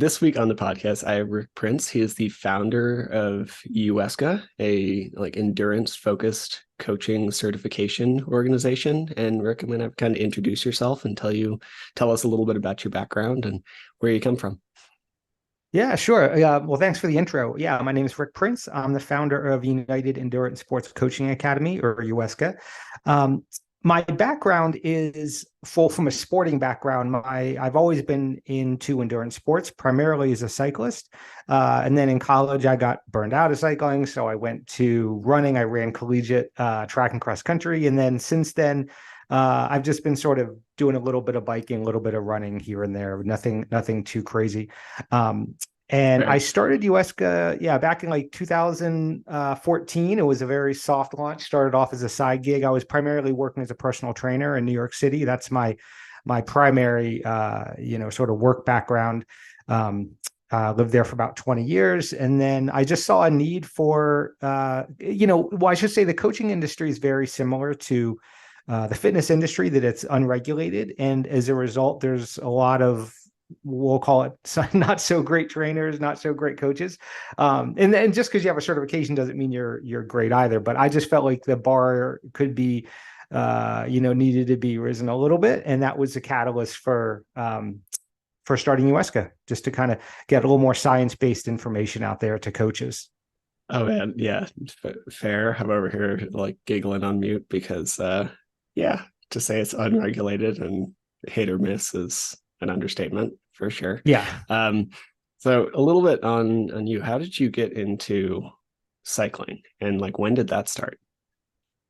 This week on the podcast, I have Rick Prince. He is the founder of UESCA, a like endurance focused coaching certification organization. And Rick, I'm going to kind of introduce yourself and tell us a little bit about your background and where you come from. Yeah, sure. Well, thanks for the intro. Yeah, my name is Rick Prince. I'm the founder of United Endurance Sports Coaching Academy, or UESCA. Um, my background is full from a sporting background. I've always been into endurance sports, primarily as a cyclist. And then in college, I got burned out of cycling, so I went to running. I ran collegiate track and cross country, and then since then, I've just been sort of doing a little bit of biking, a little bit of running here and there. Nothing too crazy. Um, and I Fair. started UESCA, yeah, back in like 2014. It was a very soft launch. Started off as a side gig. I was primarily working as a personal trainer in New York City. That's my primary, sort of work background. Lived there for about 20 years. And then I just saw a need for, well, I should say the coaching industry is very similar to the fitness industry, that it's unregulated. And as a result, there's a lot of, we'll call it not so great trainers, not so great coaches. And just because you have a certification doesn't mean you're great either. But I just felt like the bar could be, needed to be risen a little bit. And that was the catalyst for starting UESCA, just to kind of get a little more science-based information out there to coaches. Oh man, yeah, fair. I'm over here like giggling on mute because yeah, to say it's unregulated and hit or miss is an understatement for sure. Yeah. Um, so a little bit on you. How did you get into cycling, and like when did that start?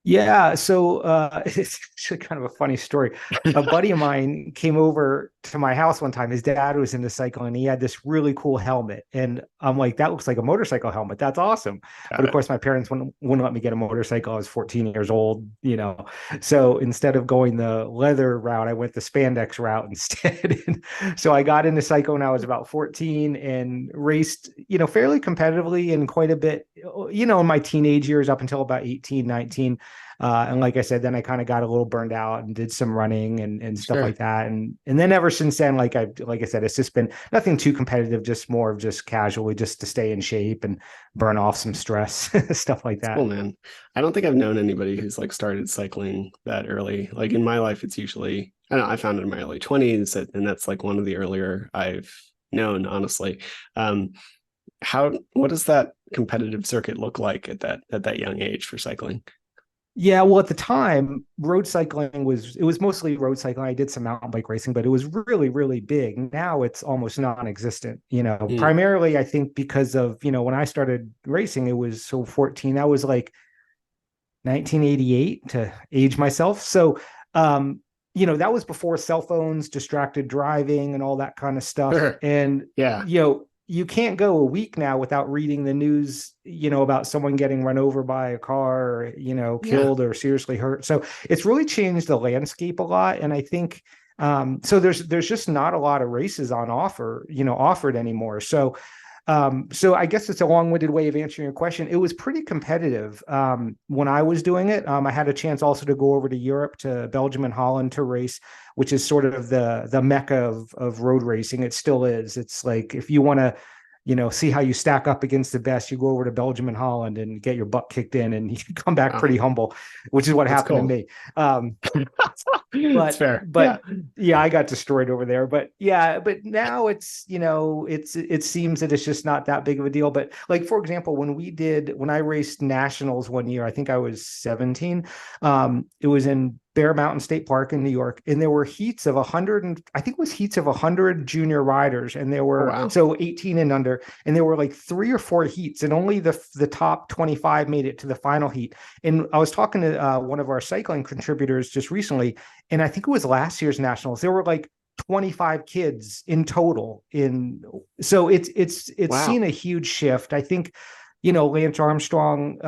Yeah, so it's actually kind of a funny story. A buddy of mine came over to my house one time. His dad was into cycling, and he had this really cool helmet. And I'm like, that looks like a motorcycle helmet. That's awesome. But Got of it. course, my parents wouldn't let me get a motorcycle. I was 14 years old, you know. So instead of going the leather route, I went the spandex route instead. And so I got into cycling when I was about 14 and raced, fairly competitively and quite a bit, in my teenage years up until about 18, 19. And like I said, then I kind of got a little burned out and did some running and stuff Sure. like that. And then ever since then, like I said, it's just been nothing too competitive, just more of just casually, just to stay in shape and burn off some stress, stuff like It's cool, that. man. I don't think I've known anybody who's like started cycling that early. Like in my life, it's usually, I don't know, I found it in my early 20s, and that's like one of the earlier I've known, honestly. Um, what does that competitive circuit look like at that young age for cycling? Yeah, well, at the time, road cycling was mostly road cycling. I did some mountain bike racing, but it was really, really big. Now it's almost non-existent, Mm, primarily I think because of, when I started racing, it was so 14. That was like 1988 to age myself. So, that was before cell phones, distracted driving, and all that kind of stuff. sure. And, Yeah. you can't go a week now without reading the news, about someone getting run over by a car, or, Yeah. killed or seriously hurt. So it's really changed the landscape a lot. And I think, so there's just not a lot of races on offer, offered anymore. So I guess it's a long-winded way of answering your question. It was pretty competitive when I was doing it. I had a chance also to go over to Europe, to Belgium and Holland, to race, which is sort of the mecca of road racing. It still is. It's like if you want to, see how you stack up against the best, you go over to Belgium and Holland and get your butt kicked in, and you come back Wow. pretty humble, which is what That's happened to cool. me. Um, It's but fair. Yeah. but yeah, I got destroyed over there. But yeah, but now it's, it seems that it's just not that big of a deal. But like, for example, when I raced nationals one year, I think I was 17. It was in Bear Mountain State Park in New York, and there were heats of 100, and I think it was heats of 100 junior riders, and there Oh were, wow. so 18 and under, and there were like 3 or 4 heats, and only the top 25 made it to the final heat. And I was talking to one of our cycling contributors just recently, and I think it was last year's nationals. There were like 25 kids in total. So it's Wow. seen a huge shift. I think, Lance Armstrong,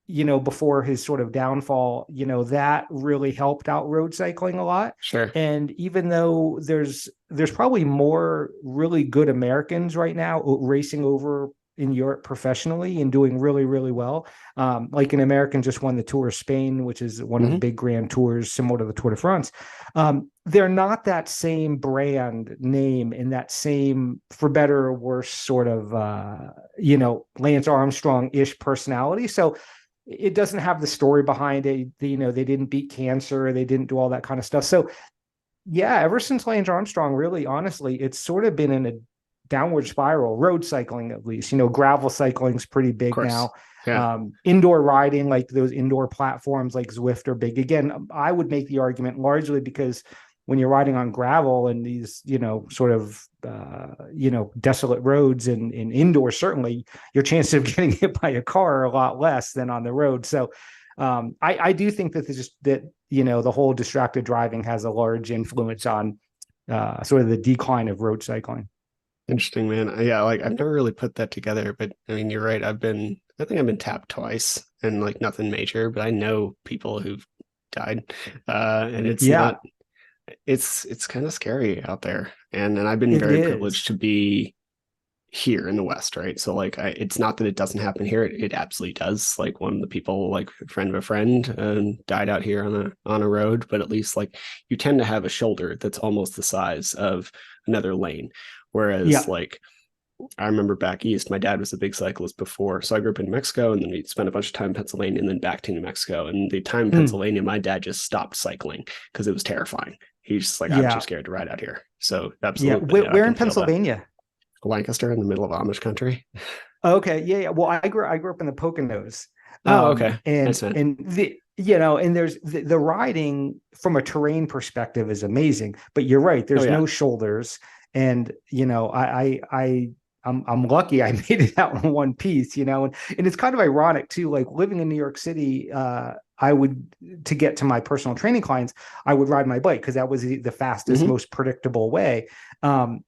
before his sort of downfall, that really helped out road cycling a lot. Sure. And even though there's probably more really good Americans right now racing over in Europe professionally and doing really, really well. Like an American just won the Tour of Spain, which is one of the Hmm. big grand tours similar to the Tour de France. They're not that same brand name and that same, for better or worse, sort of, Lance Armstrong-ish personality. So it doesn't have the story behind it. They didn't beat cancer. They didn't do all that kind of stuff. So yeah, ever since Lance Armstrong, really, honestly, it's sort of been in a downward spiral. Road cycling, at least, gravel cycling is pretty Of big course. now. Yeah. Indoor riding, like those indoor platforms like Zwift, are big. Again, I would make the argument largely because when you're riding on gravel and these, sort of, desolate roads and indoor, certainly your chances of getting hit by a car are a lot less than on the road. So I do think that the whole distracted driving has a large influence on sort of the decline of road cycling. Interesting, man. Yeah, like I've never really put that together, but I mean, you're right. I think I've been tapped twice and like nothing major, but I know people who've died. And it's Yeah, not, it's kind of scary out there. And I've been it very privileged is. to be here in the West, right? So like it's not that it doesn't happen here. It absolutely does. Like one of the people, like a friend of a friend, died out here on a road, but at least like you tend to have a shoulder that's almost the size of another lane. Whereas Yeah. like I remember back east, my dad was a big cyclist before. So I grew up in New Mexico and then we spent a bunch of time in Pennsylvania and then back to New Mexico. And the time in Mm, Pennsylvania, my dad just stopped cycling because it was terrifying. He's just like, I'm too yeah. scared to ride out here. So Yeah. absolutely, Where, I where in can feel that. Pennsylvania? Lancaster in the middle of Amish country. Okay. Yeah. Yeah. Well, I grew up in the Poconos. Oh, okay. And Nice, man. and there's the riding from a terrain perspective is amazing, but you're right. Oh, There's yeah. no shoulders. And, I'm lucky I made it out in one piece, and it's kind of ironic too, like living in New York City. I would, to get to my personal training clients, I would ride my bike because that was the fastest, Hmm. most predictable way. Um,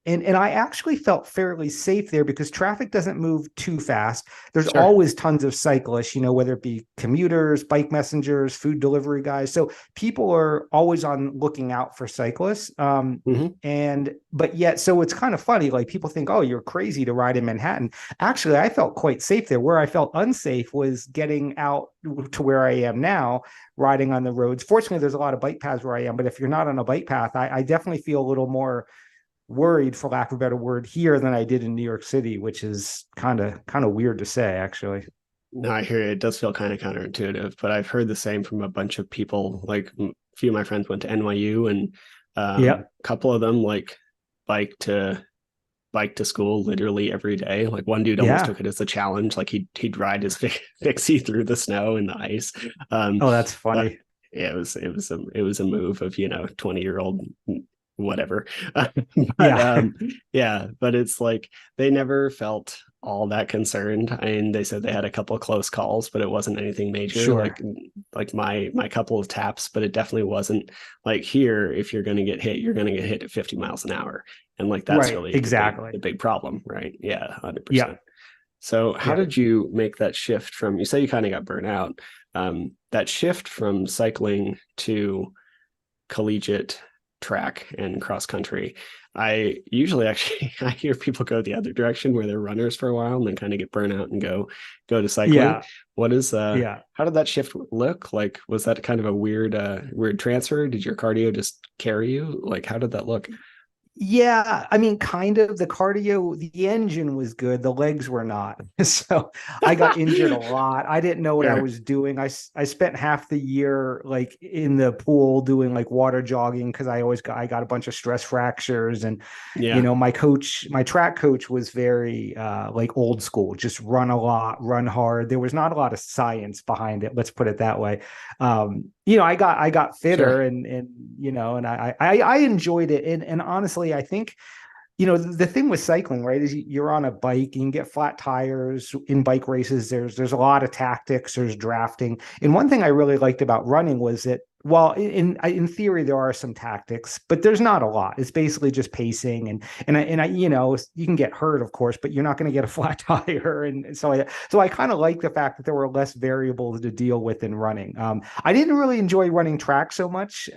and I actually felt fairly safe there because traffic doesn't move too fast. There's Sure. always tons of cyclists, whether it be commuters, bike messengers, food delivery guys. So people are always on looking out for cyclists. Hmm. But yet, so it's kind of funny. Like people think, oh, you're crazy to ride in Manhattan. Actually, I felt quite safe there. Where I felt unsafe was getting out to where I am now, riding on the roads. Fortunately, there's a lot of bike paths where I am, but if you're not on a bike path, I definitely feel a little more worried, for lack of a better word, here than I did in New York City, which is kind of weird to say, actually. No, I hear you. It does feel kind of counterintuitive, but I've heard the same from a bunch of people. Like a few of my friends went to NYU, and Yeah, a couple of them like bike to bike to school literally every day. Like one dude almost yeah. took it as a challenge. Like he'd ride his fixie through the snow and the ice. Um, Oh, that's but funny. yeah, it was a move of 20-year-old whatever. but Yeah, yeah, but it's like they never felt all that concerned. And they said they had a couple of close calls, but it wasn't anything major. sure. Like my couple of taps, but it definitely wasn't like here. If you're going to get hit, you're going to get hit at 50 miles an hour, and like that's Right, really the exactly. big problem, right? Yeah, Yeah, 100%. So how yeah. did you make that shift from, you say you kind of got burnt out, that shift from cycling to collegiate track and cross country? I usually actually I hear people go the other direction where they're runners for a while and then kind of get burnt out and go to cycling. Yeah, What is yeah. how did that shift look? Like was that kind of a weird transfer? Did your cardio just carry you? Like how did that look? Yeah, I mean, kind of. The cardio, the engine was good, the legs were not. So I got injured a lot. I didn't know what I Sure. was doing. I spent half the year like in the pool doing like water jogging because I got a bunch of stress fractures. And Yeah. my track coach was very like old school, just run a lot, run hard. There was not a lot of science behind it, let's put it that way. I got fitter, Sure. and I enjoyed it. And honestly, I think, the thing with cycling, right, is you're on a bike, you can get flat tires in bike races. There's a lot of tactics, there's drafting. And one thing I really liked about running was that while in theory there are some tactics, but there's not a lot. It's basically just pacing and I you can get hurt, of course, but you're not going to get a flat tire. And so I kind of like the fact that there were less variables to deal with in running. I didn't really enjoy running track so much.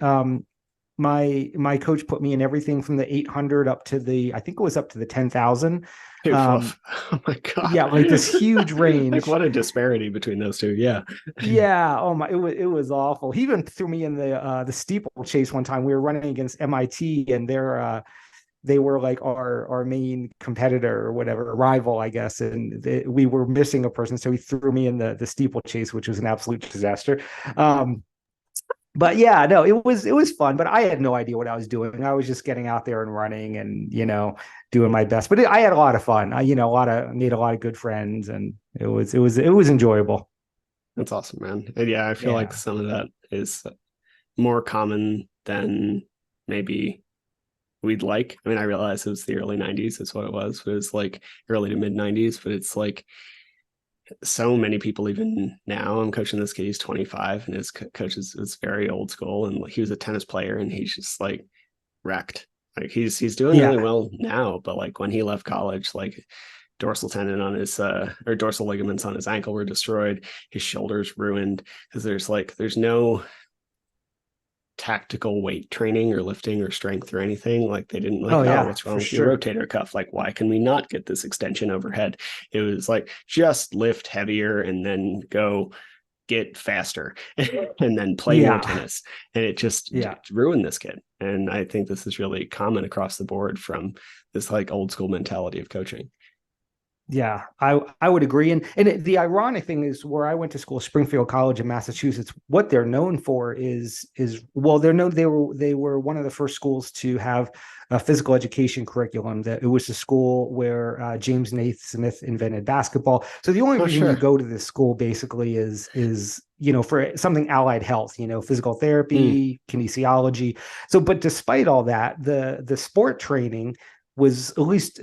my coach put me in everything from the 800 up to the, I think it was up to the 10,000. Woof. Oh my God. Yeah, like this huge Like range. what a disparity between those two. Yeah. Yeah. Oh my, it was awful. He even threw me in the steeplechase one time. We were running against MIT, and they were like our main competitor or whatever, rival, I guess. And we were missing a person, so he threw me in the steeplechase, which was an absolute disaster. Um, but yeah, no, it was fun, but I had no idea what I was doing. I was just getting out there and running, and doing my best. But I had a lot of fun. Made a lot of good friends, and it was enjoyable. That's awesome, man. And yeah, I feel like Yeah. some of that is more common than maybe we'd like. I mean, I realize it was the early 90s, is what it was. But it was like early to mid 90s, but it's like so many people, even now, I'm coaching this kid, he's 25, and his coach is very old school. And like, he was a tennis player, and he's just like wrecked. Like he's doing really Yeah. well now, but like when he left college, like dorsal tendon on his or dorsal ligaments on his ankle were destroyed, his shoulders ruined, because there's no tactical weight training or lifting or strength or anything. Like they didn't like, Oh oh, yeah, what's wrong for with your sure. rotator cuff? Like, why can we not get this extension overhead? It was like just lift heavier and then go get faster and then play more Yeah. tennis. And it just Yeah. ruined this kid. And I think this is really common across the board from this like old school mentality of coaching. Yeah, I would agree. And the ironic thing is, where I went to school, Springfield College in Massachusetts, what they're known for is well, they were one of the first schools to have a physical education curriculum. That it was the school where James Naismith invented basketball. So the only Oh, reason you sure. go to this school basically is for something allied health, physical Mm, therapy, kinesiology. So, but despite all that, the sport training was, at least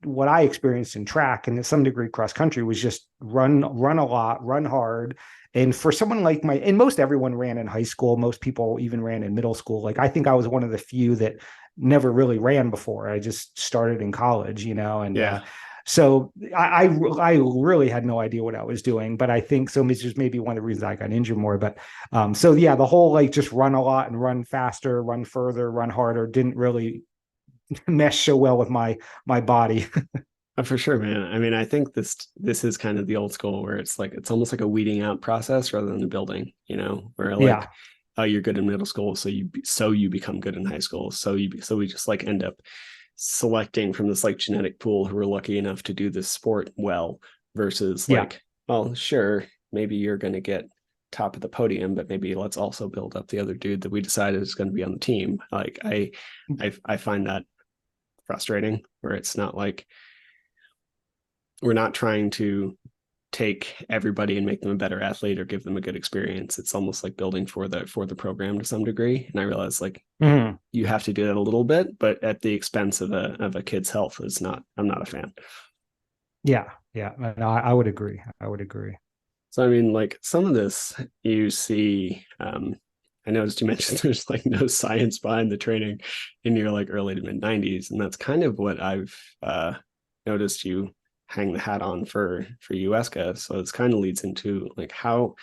what I experienced in track and to some degree cross country, was just run a lot, run hard. And for someone like and most everyone ran in high school, most people even ran in middle school. Like I think I was one of the few that never really ran before. I just started in college, and yeah. so I really had no idea what I was doing. But I think so it's just maybe one of the reasons I got injured more. But so yeah, the whole like just run a lot and run faster, run further, run harder didn't really mesh so well with my body. For sure, man. I mean, I think this is kind of the old school where it's like it's almost like a weeding out process rather than a building, where like Yeah. oh, you're good in middle school, so you become good in high school. So we just like end up selecting from this like genetic pool who are lucky enough to do this sport well versus Yeah. like, well, sure, maybe you're going to get top of the podium, but maybe let's also build up the other dude that we decided is going to be on the team. Like I find that frustrating where it's not like we're not trying to take everybody and make them a better athlete or give them a good experience. It's almost like building for the program to some degree. And I realize like Mhm. you have to do that a little bit, but at the expense of a kid's health is not. I'm not a fan. Yeah. Yeah. No, I would agree. I would agree. So I mean, like some of this you see. I noticed you mentioned there's like no science behind the training in your like early to mid 90s, and that's kind of what I've noticed you hang the hat on for UESCA. So it's kind of leads into like how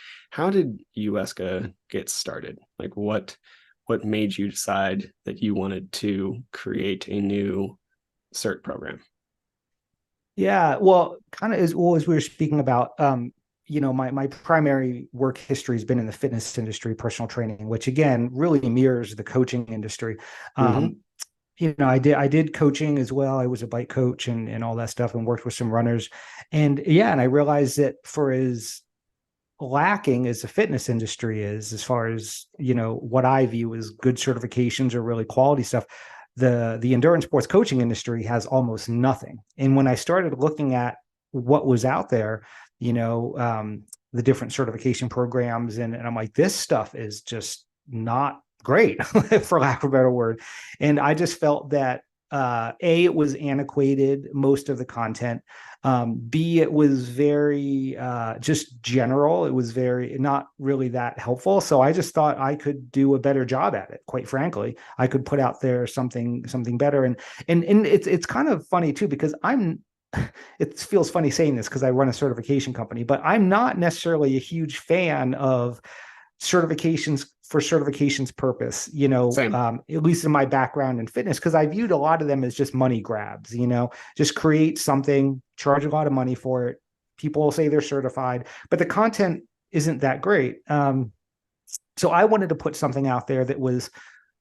did UESCA get started? Like what made you decide that you wanted to create a new cert program? Yeah. Well, kind of as we were speaking about, my primary work history has been in the fitness industry, personal training, which again really mirrors the coaching industry. Mm-hmm. Um, I did coaching as well. I was a bike coach and all that stuff, and worked with some runners. And yeah, and I realized that for as lacking as the fitness industry is, as far as what I view as good certifications or really quality stuff, the endurance sports coaching industry has almost nothing. And when I started looking at what was out there, you know um, the different certification programs, and I'm like, this stuff is just not great, for lack of a better word. And I just felt that it was antiquated, most of the content. B, it was very just general. It was very not really that helpful. So I just thought I could do a better job at it. Quite frankly, I could put out there something better. And it's kind of funny too, because it feels funny saying this because I run a certification company, but I'm not necessarily a huge fan of certifications for certifications purpose, Same. at least in my background in fitness, because I viewed a lot of them as just money grabs, just create something, charge a lot of money for it. People will say they're certified, but the content isn't that great. So I wanted to put something out there that was,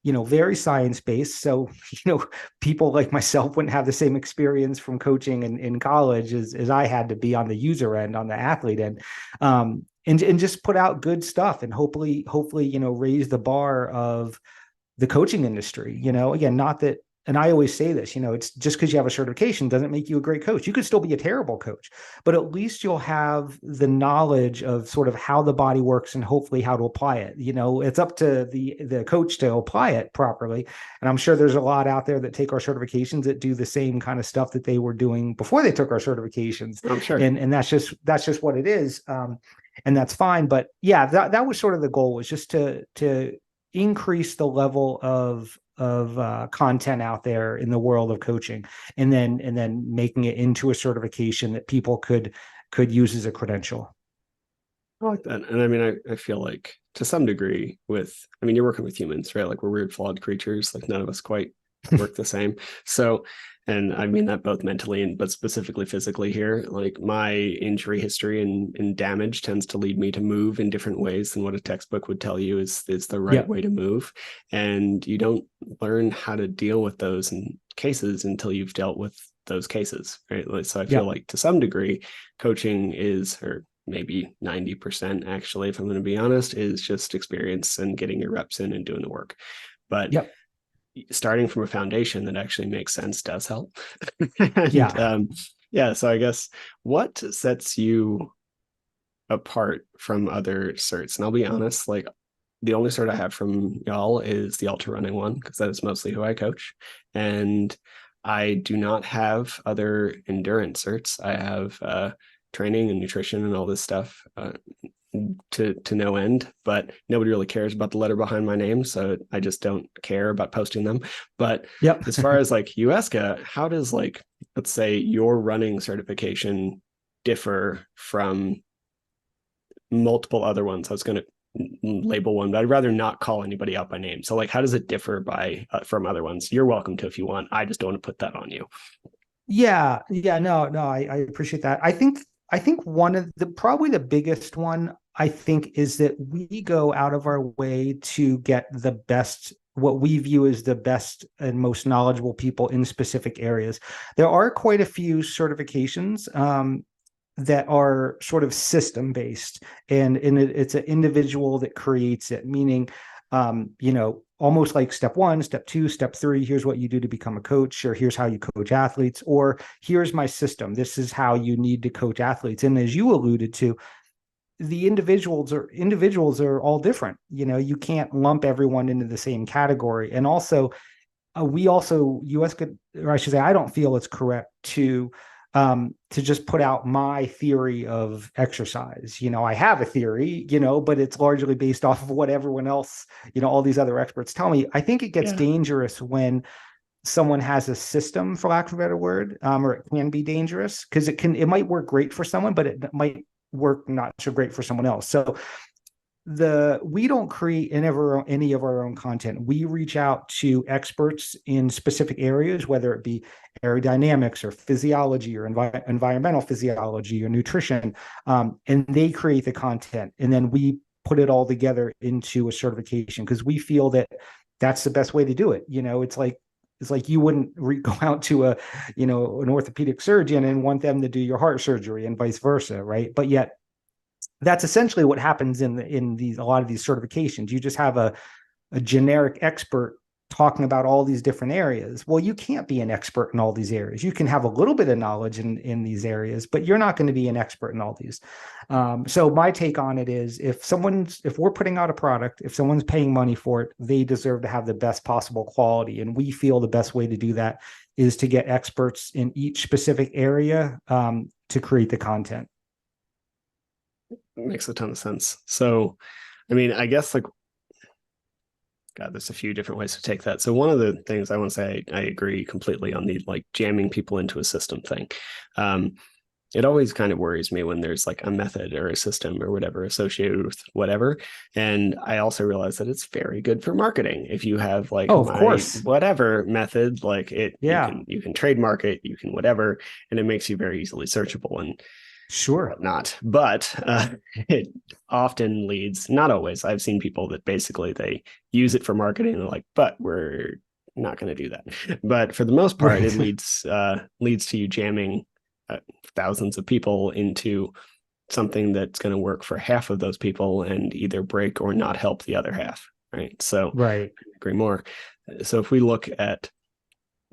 very science based. So, people like myself wouldn't have the same experience from coaching in college as I had to be on the user end, on the athlete end. And just put out good stuff and hopefully, raise the bar of the coaching industry. Again, not that, and I always say this, it's just because you have a certification doesn't make you a great coach. You could still be a terrible coach, but at least you'll have the knowledge of sort of how the body works and hopefully how to apply it. It's up to the coach to apply it properly. And I'm sure there's a lot out there that take our certifications that do the same kind of stuff that they were doing before they took our certifications. I'm sure. And that's just what it is. And that's fine. But yeah, that was sort of the goal, was just to increase the level of content out there in the world of coaching, and then making it into a certification that people could use as a credential. I like that. And I mean, I feel like to some degree you're working with humans, right? Like we're weird, flawed creatures. Like none of us quite work the same. So, and I mean that both mentally but specifically physically here. Like my injury history and damage tends to lead me to move in different ways than what a textbook would tell you is the right way to move. And you don't learn how to deal with those cases until you've dealt with those cases, right? So I feel like to some degree, coaching is, or maybe 90% actually, if I'm going to be honest, is just experience and getting your reps in and doing the work. But starting from a foundation that actually makes sense does help. And, so I guess what sets you apart from other certs? And I'll be honest, like the only cert I have from y'all is the ultra running one, because that is mostly who I coach. And I do not have other endurance certs. I have training and nutrition and all this stuff to no end, but nobody really cares about the letter behind my name, so I just don't care about posting them. But as far as like UESCA, how does, like, let's say your running certification differ from multiple other ones? I was going to label one, but I'd rather not call anybody out by name. So like, how does it differ from other ones? You're welcome to if you want. I just don't want to put that on you. No, I appreciate that. I think one of probably the biggest one, I think, is that we go out of our way to get the best, what we view as the best and most knowledgeable people in specific areas. There are quite a few certifications that are sort of system based, and it's an individual that creates it, meaning, almost like step 1, step 2, step 3, here's what you do to become a coach, or here's how you coach athletes, or here's my system, this is how you need to coach athletes. And as you alluded to, the individuals are all different. You can't lump everyone into the same category. And also, UESCA, or I should say, I don't feel it's correct to just put out my theory of exercise. I have a theory, but it's largely based off of what everyone else, all these other experts tell me. I think it gets dangerous when someone has a system, for lack of a better word, or it can be dangerous because it might work great for someone, but it might work not so great for someone else. So we don't create any of our own content. We reach out to experts in specific areas, whether it be aerodynamics or physiology or environmental physiology or nutrition, and they create the content, and then we put it all together into a certification because we feel that that's the best way to do it. It's like you wouldn't go out to an orthopedic surgeon and want them to do your heart surgery and vice versa, right? But yet that's essentially what happens in a lot of these certifications. You just have a generic expert talking about all these different areas. Well, you can't be an expert in all these areas. You can have a little bit of knowledge in these areas, but you're not going to be an expert in all these. So my take on it is, if we're putting out a product, if someone's paying money for it, they deserve to have the best possible quality. And we feel the best way to do that is to get experts in each specific area to create the content. It makes a ton of sense. So, I mean, I guess like, God, there's a few different ways to take that. So one of the things I want to say, I agree completely on the like jamming people into a system thing. it always kind of worries me when there's like a method or a system or whatever associated with whatever. And I also realize that it's very good for marketing. If you have like Oh, of my course. whatever method, like it, Yeah, you can trademark it, you can whatever, and it makes you very easily searchable and sure. whatnot. But it often leads, not always. I've seen people that basically they use it for marketing and they're like, but we're not going to do that. But for the most part, it Right. leads to you jamming uh, thousands of people into something that's going to work for half of those people and either break or not help the other half. Right. So Right. I agree more. So if we look at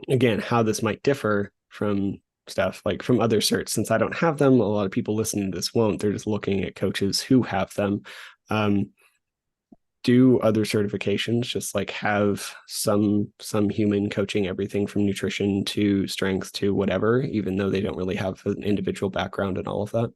again how this might differ from stuff like from other certs, since I don't have them, a lot of people listening to this won't. They're just looking at coaches who have them. Um, do other certifications just like have some human coaching everything from nutrition to strength to whatever, even though they don't really have an individual background in all of that?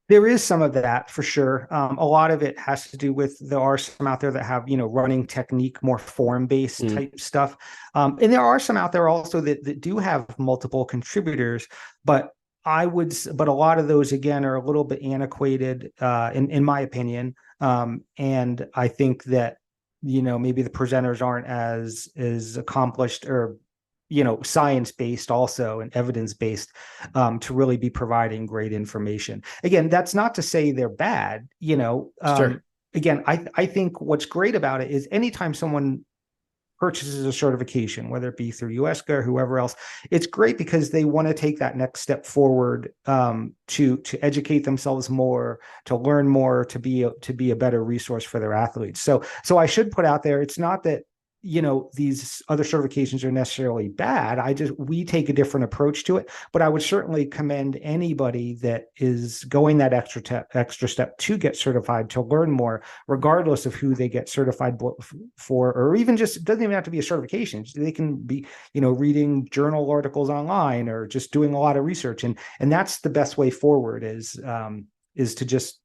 There is some of that for sure. A lot of it has to do with there are some out there that have, running technique, more form based Mm, type stuff. And there are some out there also that do have multiple contributors, but but a lot of those again are a little bit antiquated, in my opinion. And I think that, maybe the presenters aren't as accomplished or, science based also and evidence based, to really be providing great information. Again, that's not to say they're bad. sure. Again, I think what's great about it is anytime someone purchases a certification, whether it be through UESCA or whoever else, it's great because they want to take that next step forward, to educate themselves more, to learn more, to be a better resource for their athletes. So I should put out there, it's not that these other certifications are necessarily bad. We take a different approach to it, but I would certainly commend anybody that is going that extra step to get certified, to learn more, regardless of who they get certified for, or even just, it doesn't even have to be a certification. They can be, reading journal articles online or just doing a lot of research. And that's the best way forward is to just,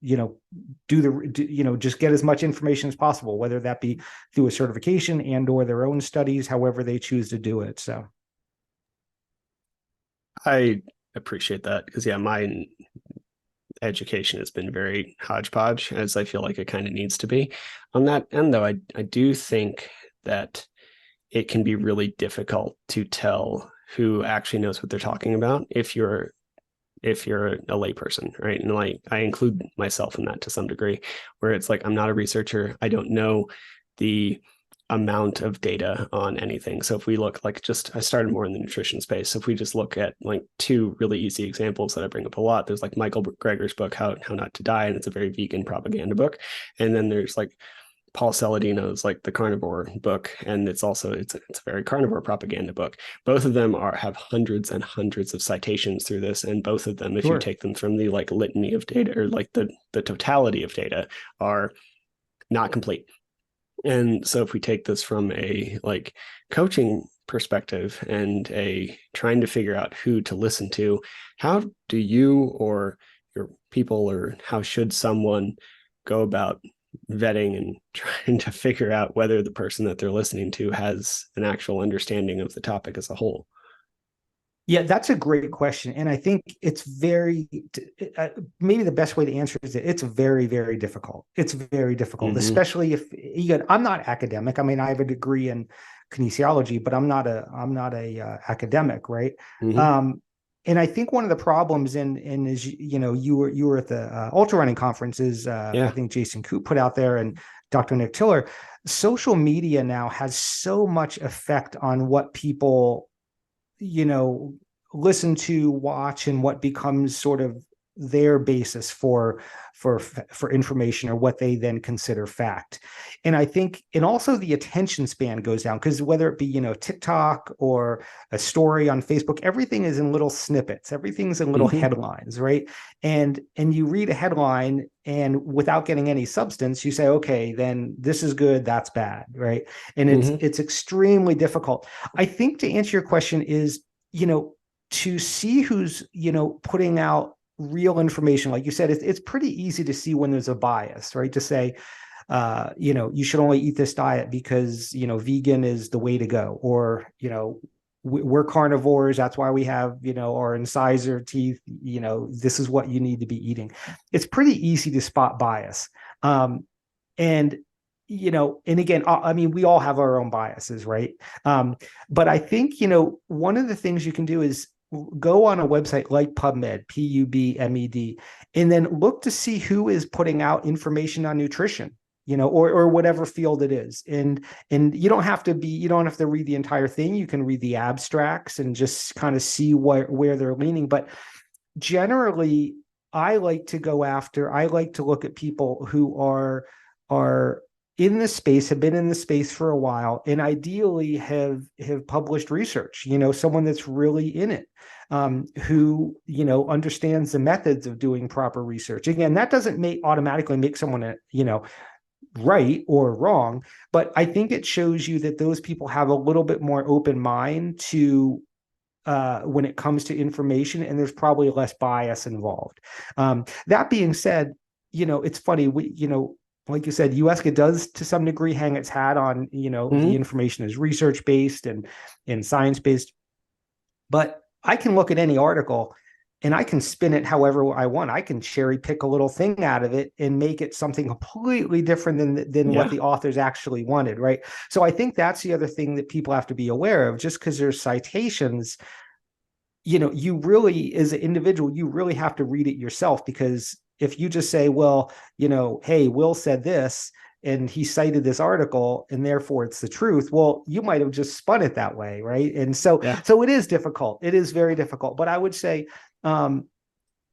just get as much information as possible, whether that be through a certification and or their own studies, however they choose to do it. So I appreciate that because yeah, my education has been very hodgepodge, as I feel like it kind of needs to be. On that end, though, I do think that it can be really difficult to tell who actually knows what they're talking about if you're a layperson, right? And like I include myself in that to some degree, where it's like I'm not a researcher. I don't know the amount of data on anything. So if we look like just I started more in the nutrition space. So if we just look at like two really easy examples that I bring up a lot, there's like Michael Greger's book, How Not to Die, and it's a very vegan propaganda book. And then there's like Paul Saladino's like the carnivore book, and it's a very carnivore propaganda book. Both of them have hundreds and hundreds of citations through this, and both of them, if you sure. take them from the like litany of data or like the totality of data, are not complete. And so if we take this from a like coaching perspective and a trying to figure out who to listen to, how do you or your people or how should someone go about vetting and trying to figure out whether the person that they're listening to has an actual understanding of the topic as a whole? Yeah, that's a great question. And I think it's maybe the best way to answer is that it's very, very difficult. It's very difficult, Mm-hmm. especially if I'm not academic. I mean, I have a degree in kinesiology, but I'm not a academic, right? Mm-hmm. Um, and I think one of the problems in is, you were at the ultra running conferences, I Yeah. think Jason Koop put out there and Dr. Nick Tiller. Social media now has so much effect on what people, you know, listen to, watch, and what becomes sort of their basis for information, or what they then consider fact. And I think, and also the attention span goes down, because whether it be, TikTok or a story on Facebook, everything is in little snippets, everything's in little Mm-hmm. headlines, right? And you read a headline, and without getting any substance, you say, okay, then this is good, that's bad, right? And it's Mm-hmm. it's extremely difficult. I think, to answer your question, is, to see who's, putting out real information. Like you said, it's pretty easy to see when there's a bias, right? To say, you should only eat this diet because, vegan is the way to go, or, we're carnivores. That's why we have, our incisor teeth. This is what you need to be eating. It's pretty easy to spot bias. And, and again, I mean, we all have our own biases, right? But I think, one of the things you can do is go on a website like PubMed, PubMed, and then look to see who is putting out information on nutrition, or whatever field it is. And you don't have to read the entire thing. You can read the abstracts and just kind of see where they're leaning. But generally, I like to look at people who are in this space, have been in the space for a while, and ideally have published research, someone that's really in it, who, understands the methods of doing proper research. Again, that doesn't automatically make someone, right or wrong, but I think it shows you that those people have a little bit more open mind to, when it comes to information, and there's probably less bias involved. That being said, it's funny, like you said, UESCA does to some degree hang its hat on, the information is research based and science based. But I can look at any article and I can spin it however I want. I can cherry pick a little thing out of it and make it something completely different than what the authors actually wanted, right? So I think that's the other thing that people have to be aware of. Just because there's citations, you really, as an individual, you really have to read it yourself, because if you just say, well, hey, Will said this and he cited this article and therefore it's the truth, well, you might have just spun it that way, right? And so it is difficult. It is very difficult. But I would say, I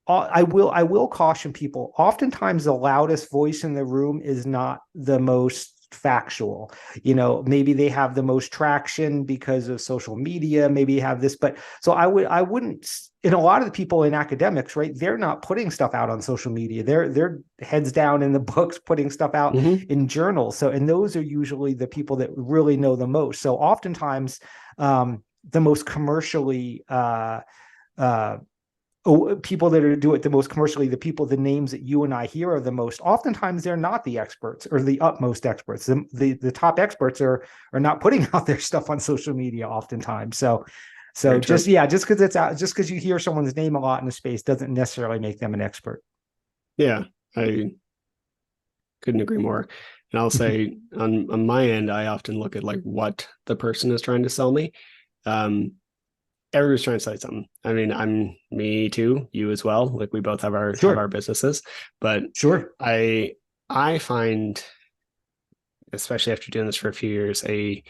will caution people. Oftentimes the loudest voice in the room is not the most factual. Maybe they have the most traction because of social media, maybe have this, but so I wouldn't, and a lot of the people in academics, right, they're not putting stuff out on social media. They're heads down in the books, putting stuff out in journals. So, and those are usually the people that really know the most. So oftentimes, the most commercially, people that do it the most commercially, the names that you and I hear are the most, oftentimes they're not the experts or the utmost experts. The top experts are not putting out their stuff on social media oftentimes. So just because it's out, just because you hear someone's name a lot in the space doesn't necessarily make them an expert. Yeah, I couldn't agree more. And I'll say on my end, I often look at like what the person is trying to sell me. Everybody's trying to sell something. I mean, me too, you as well. Like we both have our businesses, but I find, especially after doing this for a few years, a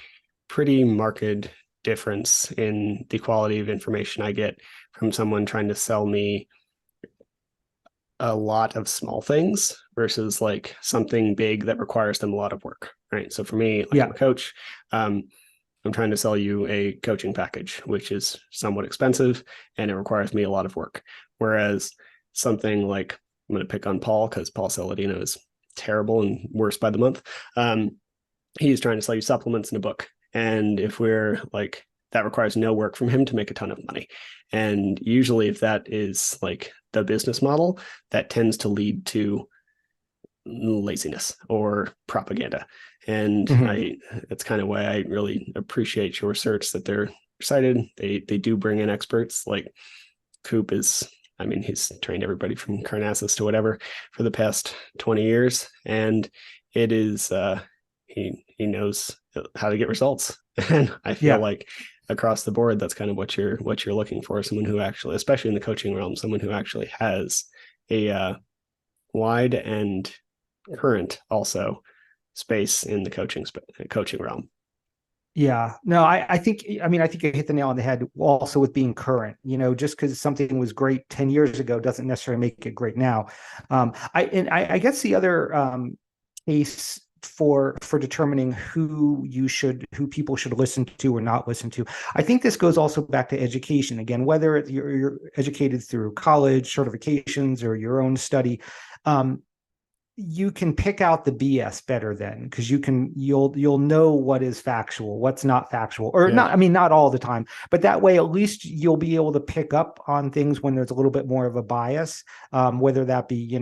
pretty marked difference in the quality of information I get from someone trying to sell me a lot of small things versus like something big that requires them a lot of work, right? So for me, like I'm a coach, I'm trying to sell you a coaching package, which is somewhat expensive and it requires me a lot of work. Whereas something like, I'm going to pick on Paul because Paul Saladino is terrible and worse by the month. He's trying to sell you supplements in a book. And if we're like, that requires no work from him to make a ton of money. And usually if that is like the business model, that tends to lead to laziness or propaganda. And that's kind of why I really appreciate your research, that they're excited. They do bring in experts. Like Coop is, I mean, he's trained everybody from Carnassus to whatever for the past 20 years. And it is, he knows how to get results. And I feel like across the board, that's kind of what you're looking for. Someone who actually, especially in the coaching realm, someone who actually has a wide and current also space in the coaching realm. Yeah, no, I think you hit the nail on the head also with being current. Just because something was great 10 years ago doesn't necessarily make it great now. I guess the other case for determining who people should listen to or not listen to, I think this goes also back to education again, whether you're educated through college certifications or your own study. You can pick out the BS better then, because you'll know what is factual, what's not factual, or not. I mean, not all the time, but that way at least you'll be able to pick up on things when there's a little bit more of a bias, whether that be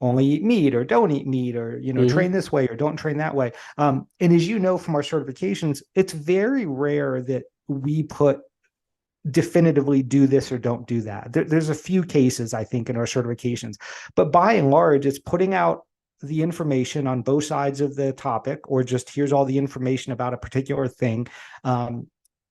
only eat meat or don't eat meat, or train this way or don't train that way. And as you know from our certifications, it's very rare that we put definitively do this or don't do that. There's a few cases, I think, in our certifications, but by and large, it's putting out the information on both sides of the topic, or just here's all the information about a particular thing.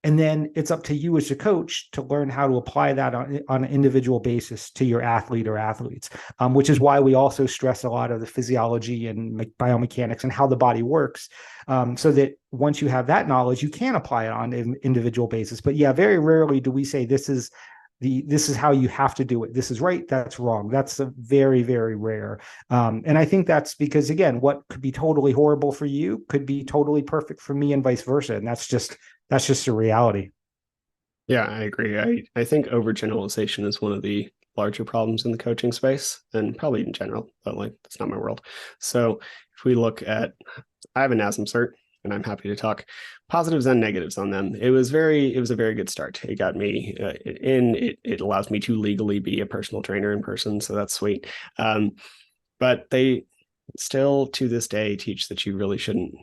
And then it's up to you as a coach to learn how to apply that on an individual basis to your athlete or athletes, which is why we also stress a lot of the physiology and biomechanics and how the body works, so that once you have that knowledge, you can apply it on an individual basis. But yeah, very rarely do we say this is how you have to do it. This is right. That's wrong. That's a very, very rare. And I think that's because, again, what could be totally horrible for you could be totally perfect for me and vice versa. And that's just a reality. Yeah, I agree. I think overgeneralization is one of the larger problems in the coaching space, and probably in general, but like that's not my world. So if we look at, I have an NASM cert, and I'm happy to talk positives and negatives on them. It was a very good start. It got me in. It allows me to legally be a personal trainer in person, so that's sweet. But they still to this day teach that you really shouldn't,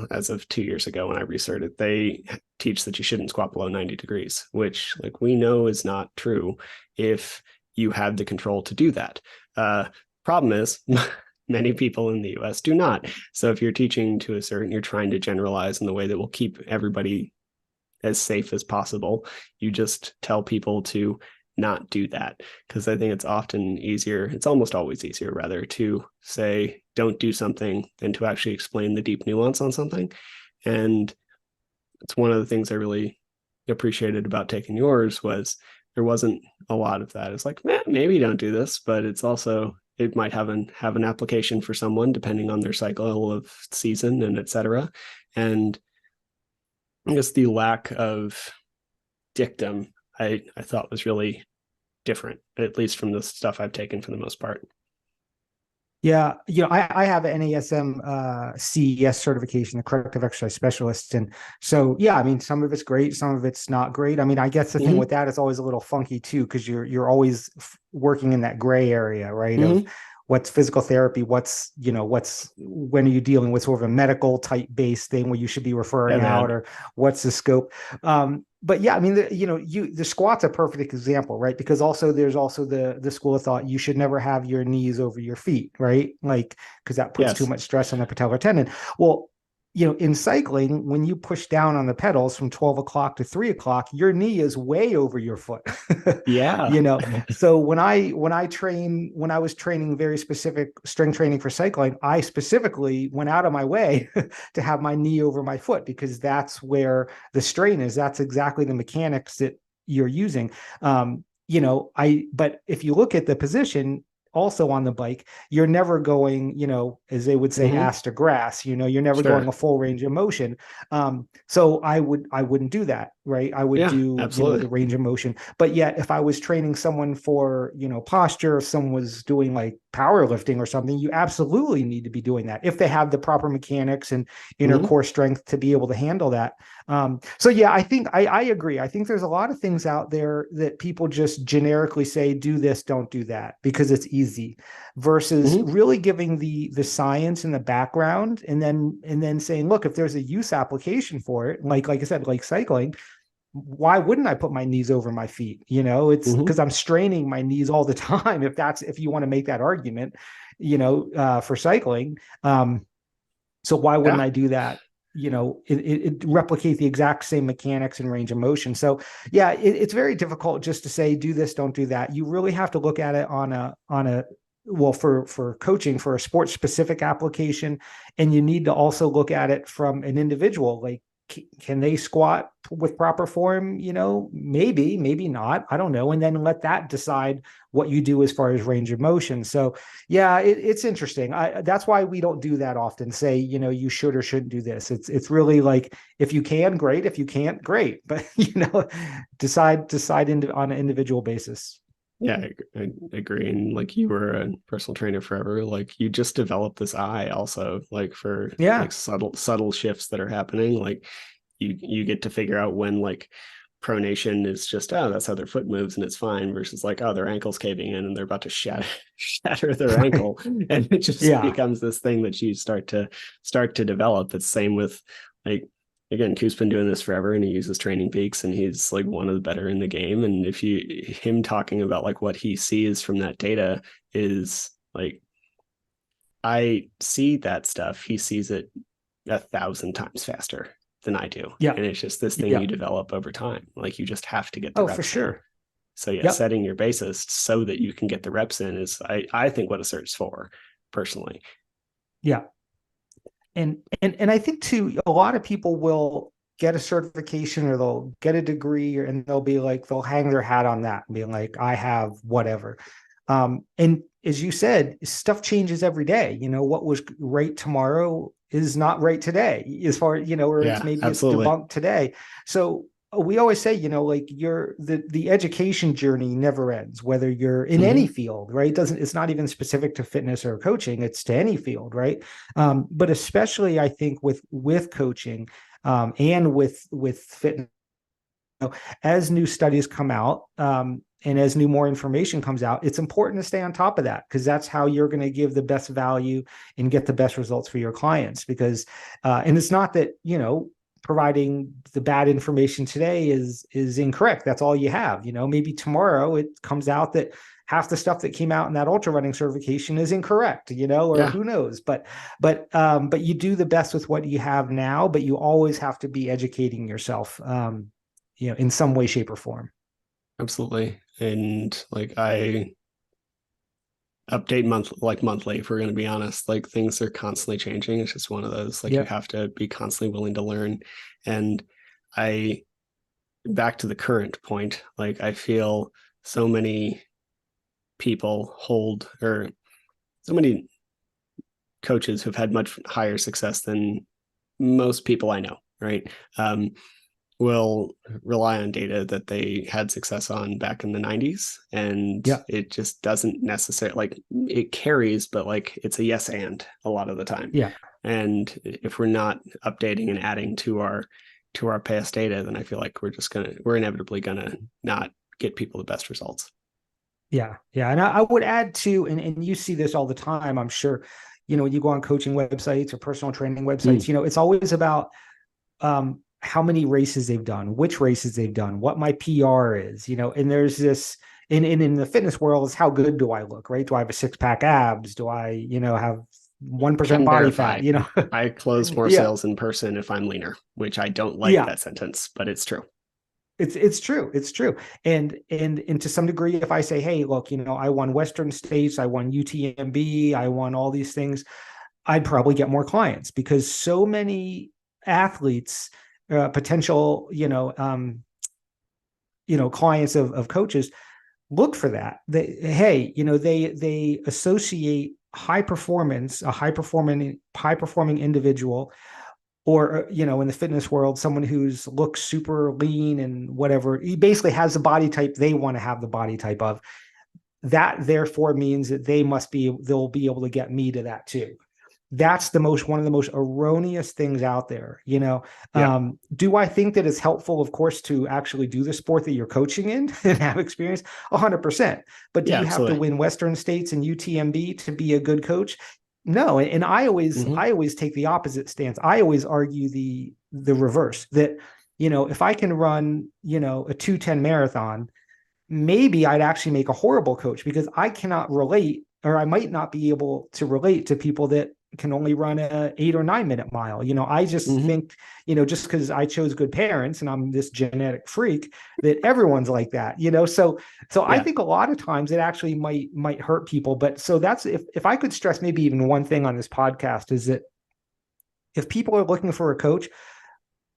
as of 2 years ago when I researched it, they teach that you shouldn't squat below 90 degrees, which like we know is not true if you have the control to do that. Problem is many people in the US do not. So if you're teaching to a certain, you're trying to generalize in the way that will keep everybody as safe as possible. You just tell people to not do that, because I think it's often easier, it's almost always easier rather, to say don't do something than to actually explain the deep nuance on something. And it's one of the things I really appreciated about taking yours was there wasn't a lot of that. It's like, maybe don't do this, but it's also, it might have an application for someone depending on their cycle of season and etc. And I guess the lack of dictum I thought was really different, at least from the stuff I've taken for the most part. Yeah, I have an NASM CES certification, the corrective exercise specialist, and so yeah, I mean, some of it's great, some of it's not great. I mean, I guess the thing with that is always a little funky too, because you're always working in that gray area, right? Of what's physical therapy, what's when are you dealing with sort of a medical type based thing where you should be referring out, or what's the scope. But yeah, I mean, the squat's a perfect example, right? Because there's also the school of thought you should never have your knees over your feet, right? Like, because that puts too much stress on the patellar tendon. Well, in cycling, when you push down on the pedals from 12 o'clock to 3 o'clock, your knee is way over your foot. So when I was training very specific strength training for cycling, I specifically went out of my way to have my knee over my foot, because that's where the strain is. That's exactly the mechanics that you're using. But if you look at the position, also on the bike, you're never going, as they would say, ass to grass, you're never going a full range of motion. So I wouldn't do that, right? I would do, the range of motion. But yet if I was training someone for, posture, if someone was doing like powerlifting or something, you absolutely need to be doing that if they have the proper mechanics and inner core strength to be able to handle that. So yeah, I think I agree. I think there's a lot of things out there that people just generically say, do this, don't do that, because it's easy, versus really giving the science and the background, and then saying, look, if there's a use application for it, like I said, like cycling, why wouldn't I put my knees over my feet? It's because I'm straining my knees all the time. If you want to make that argument, for cycling. So why wouldn't I do that? It replicate the exact same mechanics and range of motion. So yeah, it's very difficult just to say, do this, don't do that. You really have to look at it on a well, for coaching, for a sports specific application. And you need to also look at it from an individual, like, can they squat with proper form? Maybe not. I don't know. And then let that decide what you do as far as range of motion. So yeah, it's interesting. That's why we don't do that often. Say, you should or shouldn't do this. It's really like, if you can, great. If you can't, great. But decide on an individual basis. Yeah, I agree. And like, you were a personal trainer forever. Like, you just developed this eye also, like, for like subtle shifts that are happening. Like, you get to figure out when like pronation is just, that's how their foot moves and it's fine, versus like, their ankle's caving in and they're about to shatter their ankle. And it just becomes this thing that you start to develop. It's same with like again, Coop's been doing this forever and he uses Training Peaks and he's like one of the better in the game. And if him talking about like what he sees from that data is like, I see that stuff. He sees it 1,000 times faster than I do. Yeah. And it's just this thing Yeah. you develop over time. Like you just have to get the Oh, for reps in. sure. So yeah, Yep. setting your basis so that you can get the reps in is I think what a cert's for personally. Yeah. And I think too, a lot of people will get a certification or they'll get a degree and they'll be like, they'll hang their hat on that and be like, I have whatever. And as you said, stuff changes every day. What was right tomorrow is not right today, as far, or it's Yeah, maybe it's absolutely. debunked today. So we always say, like the education journey never ends, whether you're in any Mm-hmm. field, right? It's not even specific to fitness or coaching, it's to any field, right? But especially I think with coaching, and with fitness, as new studies come out, and as more information comes out, it's important to stay on top of that because that's how you're going to give the best value and get the best results for your clients. Because, and it's not that providing the bad information today is incorrect. That's all you have. Maybe tomorrow it comes out that half the stuff that came out in that ultra running certification is incorrect, or Yeah, who knows. But you do the best with what you have now, but you always have to be educating yourself, in some way, shape, or form. absolutely. And like I update monthly, if we're going to be honest. Like things are constantly changing. It's just one of those, like you Yep. have to be constantly willing to learn. And I back to the current point, like I feel so many people hold or so many coaches who've had much higher success than most people I know, right? Will rely on data that they had success on back in the 90s. And Yeah. it just doesn't necessarily like it carries, but like it's a yes and a lot of the time. Yeah. And if we're not updating and adding to our past data, then I feel like we're inevitably gonna not get people the best results. Yeah. Yeah. And I would add to, and you see this all the time, I'm sure, when you go on coaching websites or personal training websites, Mm. it's always about how many races they've done, which races they've done, what my PR is, and there's this in the fitness world is how good do I look, right? Do I have a six pack abs? Do I, have 1% Can body verify. fat, I close more Yeah. sales in person if I'm leaner, which I don't like Yeah. that sentence, but it's true. It's true. It's true. And to some degree, if I say, hey, look, I won Western States, I won UTMB, I won all these things, I'd probably get more clients because so many athletes, potential, clients of coaches look for that. Hey, they associate high performance, a high performing individual, or in the fitness world, someone who's looks super lean and whatever. He basically has the body type they want to have the body type of. That therefore means that they'll be able to get me to that too. That's one of the most erroneous things out there. Yeah. Do I think that it's helpful, of course, to actually do the sport that you're coaching in and have experience? 100%. But do Yeah, you have to absolutely. win Western States and UTMB to be a good coach? No. And Mm-hmm. I always take the opposite stance. I always argue the reverse, that if I can run a 2:10 marathon, maybe I'd actually make a horrible coach because I cannot relate, or I might not be able to relate to people that can only run a 8 or 9 minute mile. I just Mm-hmm. think, just because I chose good parents and I'm this genetic freak, that everyone's like that, so I Yeah. think a lot of times it actually might hurt people. But so that's, if I could stress maybe even one thing on this podcast, is that if people are looking for a coach,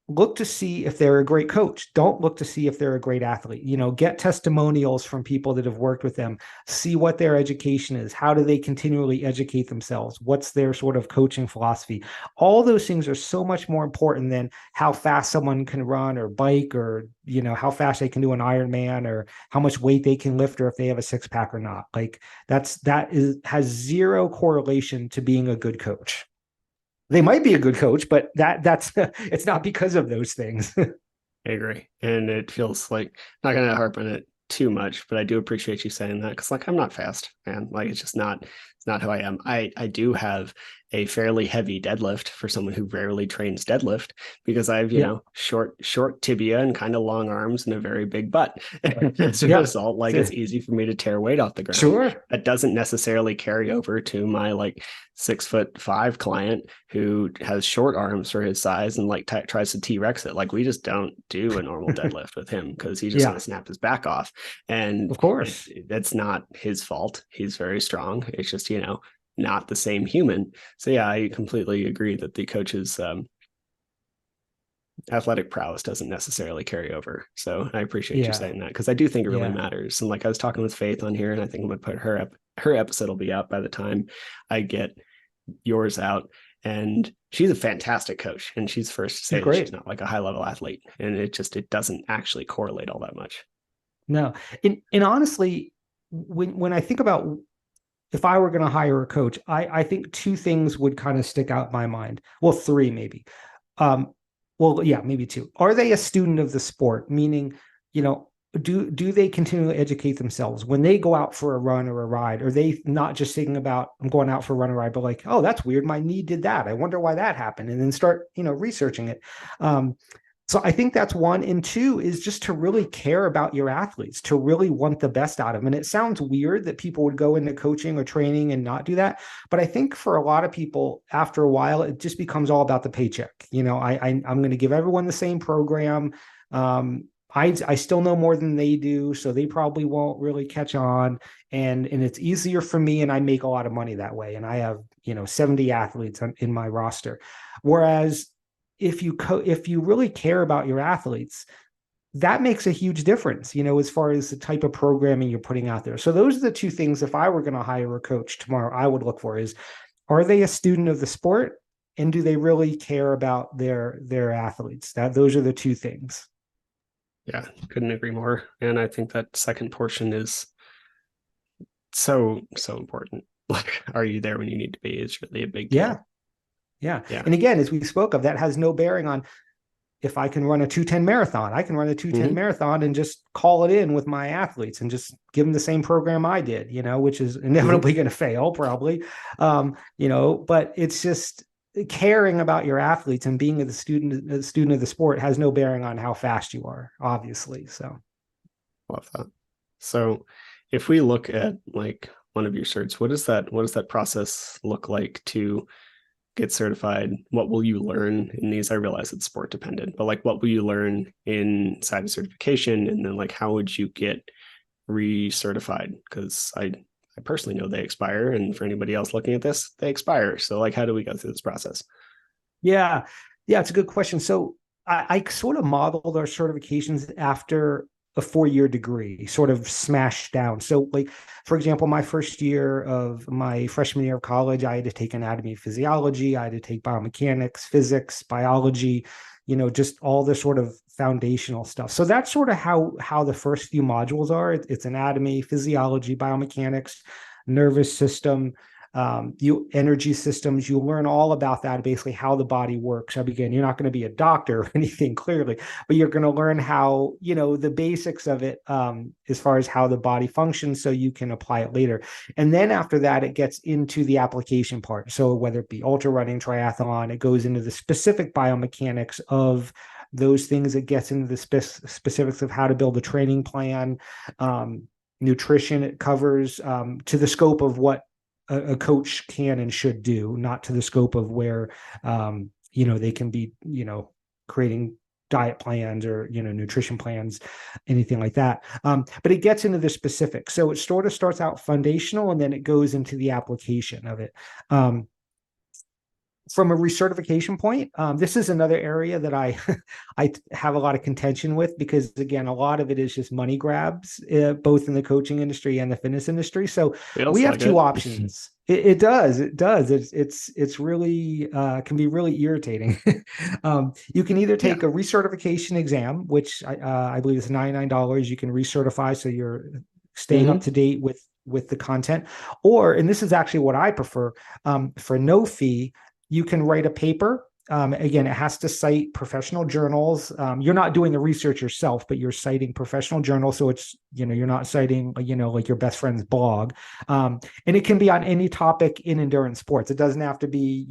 look to see if they're a great coach. Don't look to see if they're a great athlete. Get testimonials from people that have worked with them. See what their education is. How do they continually educate themselves? What's their sort of coaching philosophy? All those things are so much more important than how fast someone can run or bike, or how fast they can do an Ironman, or how much weight they can lift, or if they have a six pack or not. Like has zero correlation to being a good coach. They might be a good coach, but that's it's not because of those things. I agree. And it feels like not gonna harp on it too much, but I do appreciate you saying that because like I'm not fast, man. Like it's not who I am. I do have a fairly heavy deadlift for someone who rarely trains deadlift because I have, Yeah. short tibia and kind of long arms and a very big butt. As a Yeah. result, like it's easy for me to tear weight off the ground. Sure. That doesn't necessarily carry over to my like 6'5" client who has short arms for his size and like tries to T-Rex it. Like we just don't do a normal deadlift with him because he's just going Yeah, to snap his back off. And of course. that's not his fault. He's very strong. It's just, not the same human. So yeah, I completely agree that the coach's athletic prowess doesn't necessarily carry over. So I appreciate you Yeah. saying that because I do think it really Yeah. matters. And like I was talking with Faith on here, and I think I'm gonna put her up. Her episode will be out by the time I get yours out. And she's a fantastic coach, and she's first to She's say that she's great. not like a high level athlete, and it doesn't actually correlate all that much. No. And honestly, when I think about if I were going to hire a coach, I think two things would kind of stick out in my mind. Well, three maybe. Um, well, yeah, maybe two. Are they a student of the sport? Meaning, you know, do they continually educate themselves when they go out for a run or a ride? Are they not just thinking about I'm going out for a run or ride, but like, oh, that's weird. My knee did that. I wonder why that happened, and then start researching it. Um, so I think that's one. And two is just to really care about your athletes, to really want the best out of them. And it sounds weird that people would go into coaching or training and not do that. But I think for a lot of people, after a while, it just becomes all about the paycheck. I'm going to give everyone the same program. I still know more than they do, so they probably won't really catch on. And it's easier for me, and I make a lot of money that way. And I have 70 athletes in my roster. Whereas if you really care about your athletes, that makes a huge difference, as far as the type of programming you're putting out there. So those are the two things, if I were going to hire a coach tomorrow, I would look for is, are they a student of the sport? And do they really care about their athletes? Those are the two things. Yeah, couldn't agree more. And I think that second portion is so important. Like, are you there when you need to be? Is really a big Yeah. deal. Yeah. Yeah. And again, as we spoke of, that has no bearing on if I can run a 2:10 marathon. I can run a 2:10 marathon and just call it in with my athletes and just give them the same program I did, which is inevitably going to fail probably. But it's just caring about your athletes and being a student of the sport has no bearing on how fast you are, obviously. So Love that. So if we look at like one of your certs, what does that process look like to get certified? What will you learn in these? I realize it's sport dependent, but like what will you learn inside of certification? And then like how would you get recertified? Because I personally know they expire, and for anybody else looking at this, they expire. So like how do we go through this process? yeah, yeah, it's a good question. So I sort of modeled our certifications after a 4-year degree, sort of smashed down. So, like, for example, my first year of my freshman year of college, I had to take anatomy, physiology, I had to take biomechanics, physics, biology, just all the sort of foundational stuff. So that's sort of how the first few modules are. It's anatomy, physiology, biomechanics, nervous system, you energy systems. You learn all about that, basically how the body works. Now, again, you're not going to be a doctor or anything clearly, but you're going to learn how, the basics of it, as far as how the body functions, so you can apply it later. And then after that, it gets into the application part. So whether it be ultra running, triathlon, it goes into the specific biomechanics of those things. It gets into the specifics of how to build a training plan. Nutrition, it covers to the scope of what a coach can and should do, not to the scope of where they can be creating diet plans or nutrition plans, anything like that. But it gets into the specifics. So it sort of starts out foundational, and then it goes into the application of it. From a recertification point, this is another area that I I have a lot of contention with, because again, a lot of it is just money grabs, both in the coaching industry and the fitness industry. So we Feels have like two it. options. It does. It's really can be really irritating. You can either Yeah. take a recertification exam, which I believe is $99. You can recertify, so you're staying up to date with the content. Or, and this is actually what I prefer, for no fee, you can write a paper Again, it has to cite professional journals. You're not doing the research yourself, but you're citing professional journals. So it's, you're not citing, like your best friend's blog. And it can be on any topic in endurance sports. It doesn't have to be,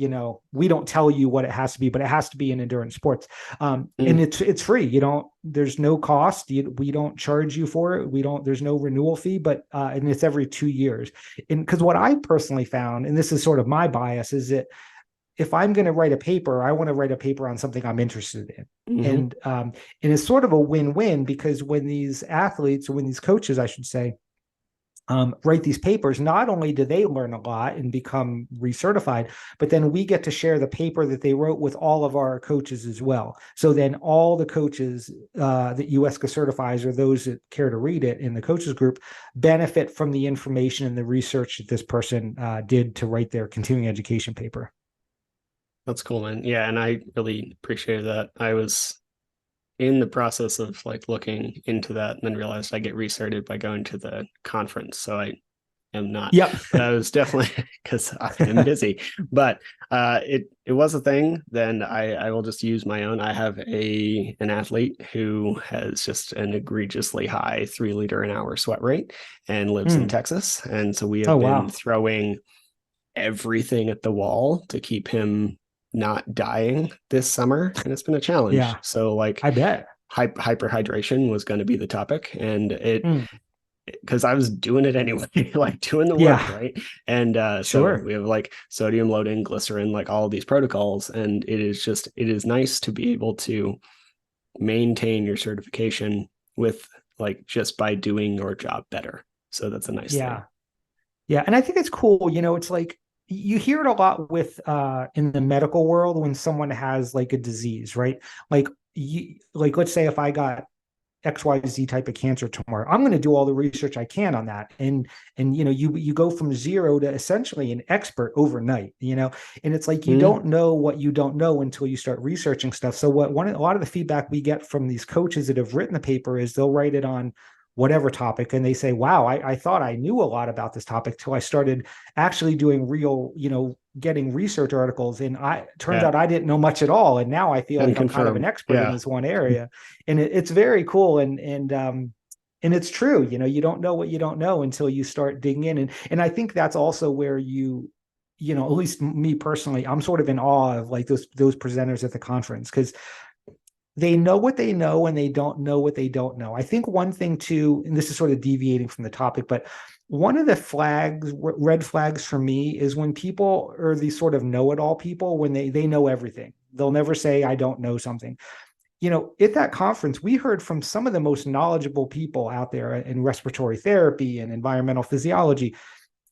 we don't tell you what it has to be, but it has to be in endurance sports. And it's free. There's no cost. We don't charge you for it. There's no renewal fee, but, and it's every 2 years. And because what I personally found, and this is sort of my bias, is that if I'm going to write a paper, I want to write a paper on something I'm interested in. And it's sort of a win-win, because when these athletes, or when these coaches, I should say, write these papers, not only do they learn a lot and become recertified, but then we get to share the paper that they wrote with all of our coaches as well. So then all the coaches that UESCA certifies, or those that care to read it in the coaches group, benefit from the information and the research that this person did to write their continuing education paper. That's cool, man. Yeah, and I really appreciated that. I was in the process of like looking into that, and then realized I get recerted by going to the conference. So I am not. Yep. But I was definitely, because I've been busy. But it was a thing. Then I will just use my own. I have an athlete who has just an egregiously high 3 liter an hour sweat rate and lives in Texas. And so we have been throwing everything at the wall to keep him not dying this summer, and it's been a challenge. Yeah. So like, I bet hyperhydration was going to be the topic, and because I was doing it anyway, like doing the work, right? And so we have like sodium loading, glycerin, like all these protocols, and it is nice to be able to maintain your certification with like just by doing your job better. So that's a nice thing. Yeah, and I think it's cool. It's like, you hear it a lot with in the medical world when someone has like a disease, right? Like let's say if I got XYZ type of cancer tomorrow, I'm going to do all the research I can on that. And you go from zero to essentially an expert overnight, and it's like, you don't know what you don't know until you start researching stuff. So a lot of the feedback we get from these coaches that have written the paper is they'll write it on whatever topic, and they say, wow, I thought I knew a lot about this topic till I started actually doing real, getting research articles, and turns out I didn't know much at all, and now I feel like I'm kind of an expert in this one area. And it's very cool, and it's true. You don't know what you don't know until you start digging in, and I think that's also where at least me personally, I'm sort of in awe of like those presenters at the conference, because they know what they know and they don't know what they don't know. I think one thing too, and this is sort of deviating from the topic, but one of the red flags for me, is when people are these sort of know-it-all people, when they know everything. They'll never say, I don't know something. At that conference, we heard from some of the most knowledgeable people out there in respiratory therapy and environmental physiology.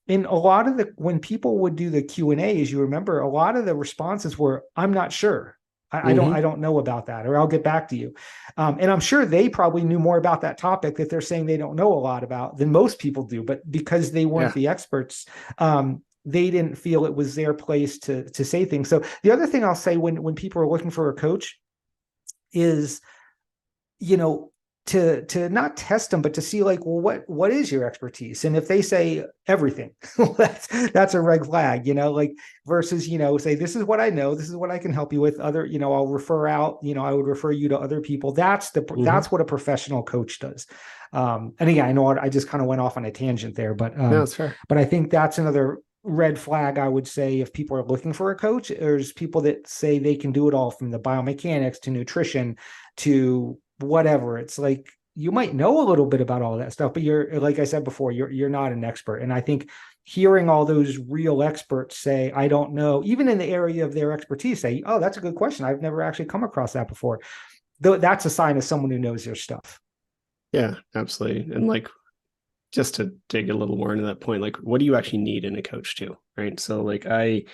And a lot of when people would do the Q&A, as you remember, a lot of the responses were, I'm not sure. I don't know about that, or I'll get back to you. And I'm sure they probably knew more about that topic that they're saying they don't know a lot about than most people do. But because they weren't the experts, they didn't feel it was their place to say things. So the other thing I'll say when people are looking for a coach is, to not test them, but to see like, well, what is your expertise? And if they say everything, that's a red flag, like versus, say, this is what I know, this is what I can help you with. Other, I'll refer out, I would refer you to other people. That's that's what a professional coach does. And again, I know I just kind of went off on a tangent there, but no, that's fair. But I think that's another red flag, I would say, if people are looking for a coach. There's people that say they can do it all, from the biomechanics to nutrition to whatever. It's like, you might know a little bit about all that stuff, but you're, like I said before, you're not an expert. And I think hearing all those real experts say, I don't know, even in the area of their expertise, say, oh, that's a good question, I've never actually come across that before. Though that's a sign of someone who knows their stuff. Yeah, absolutely. And like, just to dig a little more into that point, like, what do you actually need in a coach too? Right. So like, I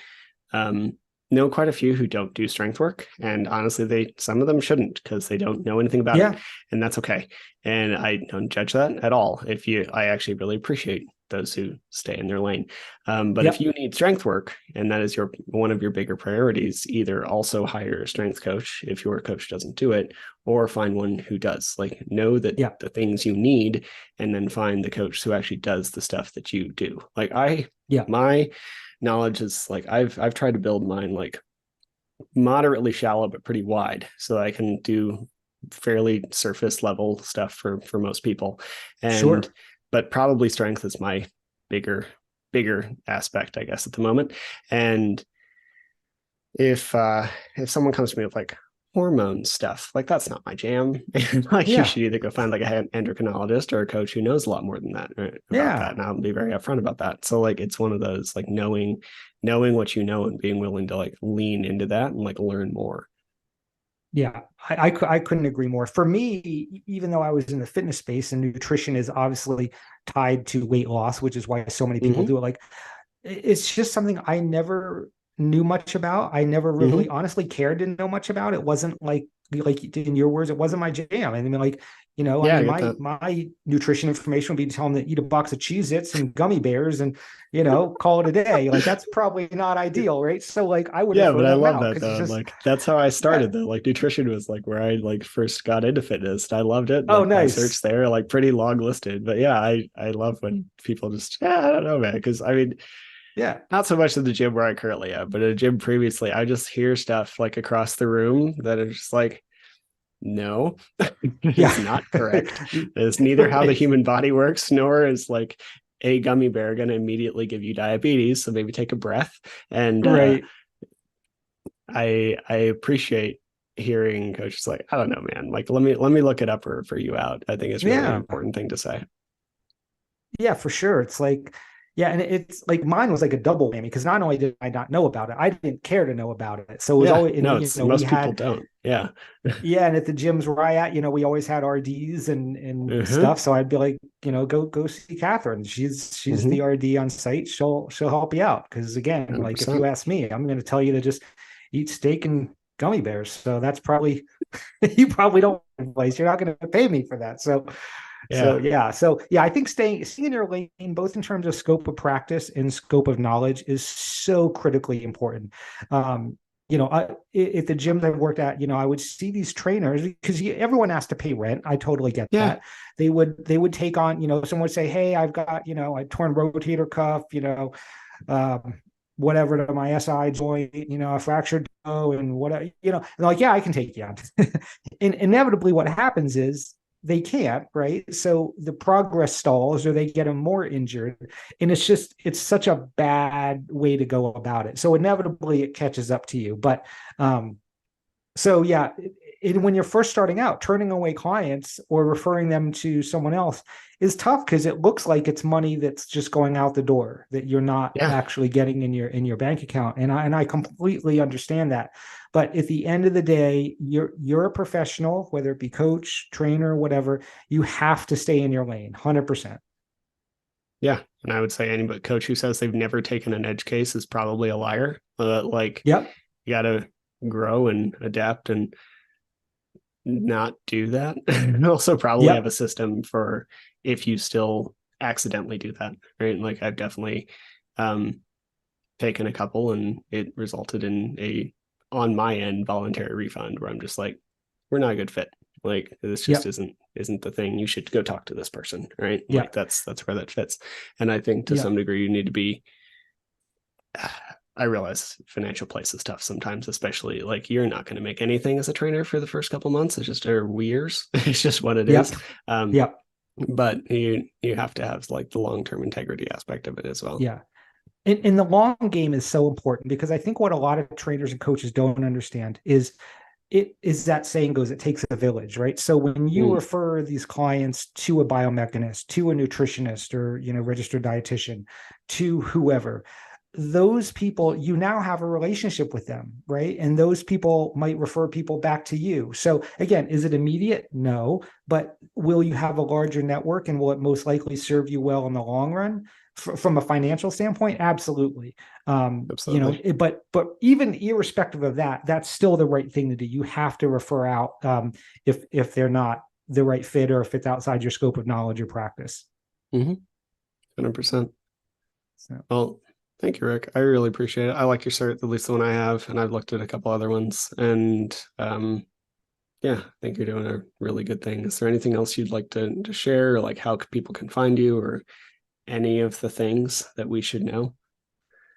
know quite a few who don't do strength work, and honestly, some of them shouldn't, because they don't know anything about it, and that's okay. And I don't judge that at all. I actually really appreciate those who stay in their lane. But if you need strength work, and that is one of your bigger priorities, either also hire a strength coach if your coach doesn't do it, or find one who does. Like, know that the things you need, and then find the coach who actually does the stuff that you do. Like my knowledge is like, I've tried to build mine like moderately shallow, but pretty wide. So I can do fairly surface level stuff for most people. And, Sure. but probably strength is my bigger, bigger aspect, I guess, at the moment. And if someone comes to me with like hormone stuff, like that's not my jam. Like you Yeah. should either go find like an endocrinologist or a coach who knows a lot more than that, right, about that. Yeah. And I'll be very upfront about that. So like it's one of those like knowing what you know and being willing to like lean into that and like learn more. Yeah, I couldn't agree more. For me, even though I was in the fitness space and nutrition is obviously tied to weight loss, which is why so many people Mm-hmm. do it, like it's just something I never knew much about. I never really Mm-hmm. honestly cared to know much about. It wasn't like in your words, it wasn't my jam. I mean, like, I Yeah, I mean, get my that. my nutrition information would be telling them to eat a box of Cheez-Its and gummy bears and call it a day. Like that's probably not ideal, right? So like I would Yeah, refer but I them love out that because it's though. And just like that's how I yeah. started though. Like nutrition was like where I like first got into fitness. I loved it. Oh, Like my nice. search there, like pretty long listed. But yeah, I love when people just I don't know, man. Because I mean, Yeah. not so much in the gym where I currently am, but at a gym previously, I just hear stuff like across the room that is just like, no, that Yeah. is not correct. That is neither how the Right. human body works, nor is like a gummy bear going to immediately give you diabetes. So maybe take a breath. And Right. I appreciate hearing coaches like, I don't know, man. Like let me look it up or for you out. I think it's really an Yeah. important thing to say. Yeah, for sure. It's like, yeah, and it's like mine was like a double whammy because not only did I not know about it, I didn't care to know about it. So it was Yeah, always, and no, it's we most people had, don't. Yeah. yeah, and at the gyms where I at, we always had RDs and Uh-huh. stuff. So I'd be like, go see Catherine. She's Mm-hmm. the RD on site. She'll help you out because again, like if you 100%. ask me, I'm going to tell you to just eat steak and gummy bears. So that's probably you probably don't have a place. You're not going to pay me for that. So Yeah. yeah, so yeah, I think staying in your lane, both in terms of scope of practice and scope of knowledge, is so critically important. At the gyms I've worked at, I would see these trainers because everyone has to pay rent. I totally get Yeah. that. They would take on, someone would say, "Hey, I've got, a torn rotator cuff, um, whatever to my SI joint, a fractured toe, and what, and like, yeah, I can take you on." And inevitably, what happens is they can't, right? So the progress stalls or they get them more injured. And it's such a bad way to go about it. So inevitably it catches up to you. But so yeah, when you're first starting out, turning away clients or referring them to someone else is tough because it looks like it's money that's just going out the door that you're not Yeah. actually getting in your bank account. And I completely understand that. But at the end of the day, you're a professional, whether it be coach, trainer, whatever. You have to stay in your lane, 100%. Yeah. And I would say anybody coach who says they've never taken an edge case is probably a liar. Like Yep. you gotta grow and adapt and not do that. And also probably have a Yep. system for if you still accidentally do that. Right. Like I've definitely um taken a couple and it resulted in a on my end voluntary refund where I'm just like, we're not a good fit. Like this just Yep. isn't the thing. You should go talk to this person, right? Like Yep. that's where that fits. And I think to some Yep. degree you need to be I realize financial place is tough sometimes, especially like you're not going to make anything as a trainer for the first couple months. It's just or years. It's just what it is. Yep. Um, Yep. but you have to have like the long term integrity aspect of it as well. Yeah. And the long game is so important because I think what a lot of trainers and coaches don't understand is it is that saying goes, it takes a village, right? So when you Mm, refer these clients to a biomechanist, to a nutritionist or, registered dietitian, to whoever, those people, you now have a relationship with them, right? And those people might refer people back to you. So again, is it immediate? No, but will you have a larger network and will it most likely serve you well in the long run? From a financial standpoint, absolutely. absolutely. But even irrespective of that, that's still the right thing to do. You have to refer out if they're not the right fit or if it's outside your scope of knowledge or practice. 100%. So Well, thank you, Rick. I really appreciate it. I like your cert, at least the one I have, and I've looked at a couple other ones. And yeah, I think you're doing a really good thing. Is there anything else you'd like to share, or like how people can find you, or any of the things that we should know?